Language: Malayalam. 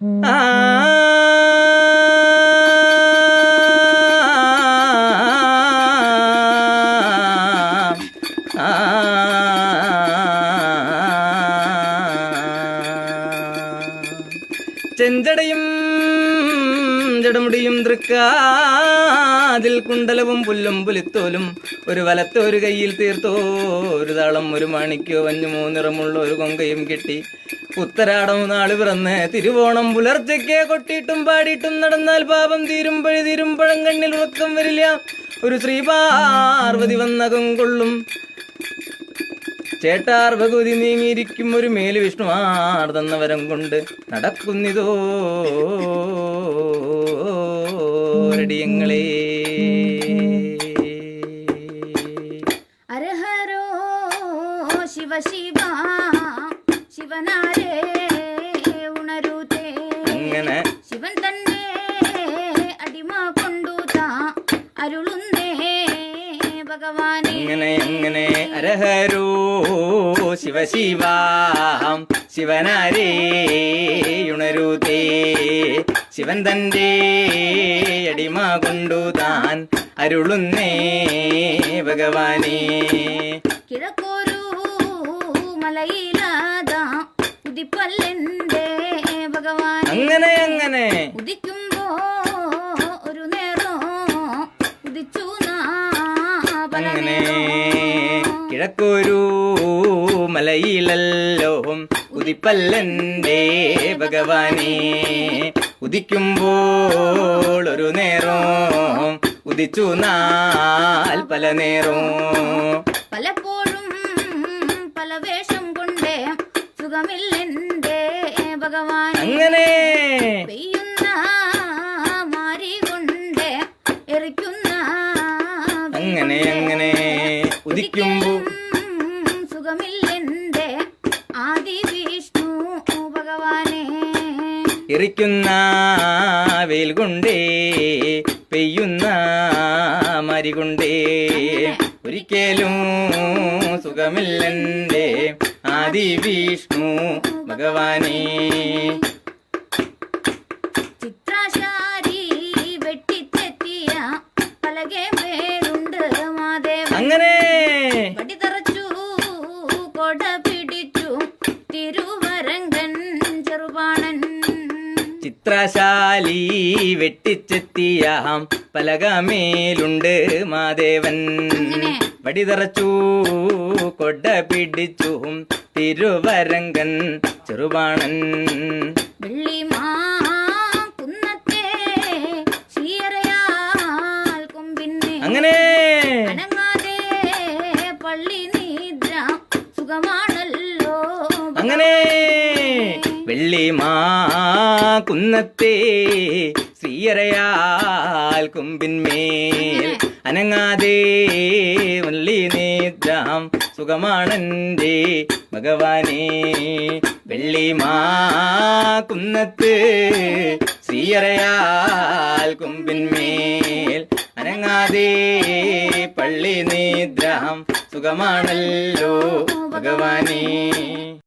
ചെഞ്ചടയും ജടമുടിയും തൃക്കാതിൽ കുണ്ടലവും പുല്ലും പുലിത്തോലും ഒരു വലത്ത് ഒരു കയ്യിൽ തീർത്തോ ഒരു താളം ഒരു മാണിക്കോ വഞ്ഞുമോ നിറമുള്ള ഒരു കൊങ്കയും കെട്ടി ഉത്തരാടം നാള് പിറന്ന് തിരുവോണം പുലർച്ചയ്ക്ക് കൊട്ടിയിട്ടും പാടിയിട്ടും നടന്നാൽ പാപം തീരും പഴങ്കണ്ണിൽ ഉറക്കം വരില്ല ഒരു ശ്രീപാർവതി വന്നകം കൊള്ളും ചേട്ടാർ ഭഗവതി നീങ്ങിയിരിക്കും ഒരു മേല് വിഷ്ണുമാർന്ന വരം കൊണ്ട് നടക്കുന്നിതോ രടിയങ്ങളെ. അരഹരോ ശിവ ശിവ ശിവനാരേ ഉണരൂതേ അങ്ങനെ ശിവൻ തന്നെ അടിമ കൊണ്ടു അരുളുന്നേ ഭഗവാനെ. അങ്ങനെ അരഹരോ ശിവ ശിവ ശിവനാരേ ഉണരൂതേ ശിവൻ തന്റെ അടിമ കൊണ്ടു താൻ അരുളുന്നേ ഭഗവാനേ. കിഴക്കൊരു മലയിലാത ഉദിപ്പല്ലെന്റെ ഭഗവാൻ. അങ്ങനെ ഉദിക്കുമ്പോ ഒരു നേരം ഉദിച്ചു അങ്ങനെ കിഴക്കൊരു മലയിലല്ലോ ഉദിപ്പല്ലന്റെ ഭഗവാനേ ഉദിക്കുമ്പോൾ ഒരു നേരം ഉദിച്ചു നാൽ പല നേരം പലപ്പോഴും പല വേഷം കൊണ്ടേ സുഖമില്ലെന്റെ ഭഗവാൻ. അങ്ങനെ പെയ്യുന്ന മാരി കൊണ്ട് എറിക്കുന്ന അങ്ങനെ ഉദിക്കുമ്പോ സുഖമില്ലെന്റെ ആദി വിഷ്ണു ഭഗവാനെ. എറിക്കുന്ന വെയിൽ കൊണ്ടേ പെയ്യുന്ന മരി കൊണ്ടേ ഒരിക്കലും സുഖമില്ലെന്റെ ആദി വിഷ്ണു ഭഗവാനേ. ചിത്രാശാരി വെട്ടിത്തെത്തിയ പലകെ പേരുണ്ട് മാദേവൻ. അങ്ങനെ വടിതറച്ചു കൊട പിടിച്ചു തിരുവരങ്കൻ ചെറുപാണൻ. ചിത്രശാലി വെട്ടിച്ചെത്തിയ പലകമേലുണ്ട് മാദേവൻ വടിതറച്ചു കൊട പിടിച്ചു തിരുവരങ്കൻ ചെറുപാണൻ. വെള്ളിമാ കുന്നത്തെ ചീരയാൽ കൊമ്പിന്നെ അങ്ങനെ അനങ്ങാതെ പള്ളി നിദ്ര സുഖമാണല്ലോ. അങ്ങനെ വെള്ളിമാ കുന്നത്തെ ശ്രീയരയാൽ കൊമ്പിന്മേൽ അനങ്ങാതെ വള്ളി നിദ്രാം സുഖമാണെന്റെ ഭഗവാനേ. വെള്ളിമാ കുന്നത്ത് ശ്രീയരയാൽ കൊമ്പിന്മേൽ അനങ്ങാതെ പള്ളി നിദ്രാം സുഖമാണല്ലോ ഭഗവാനേ.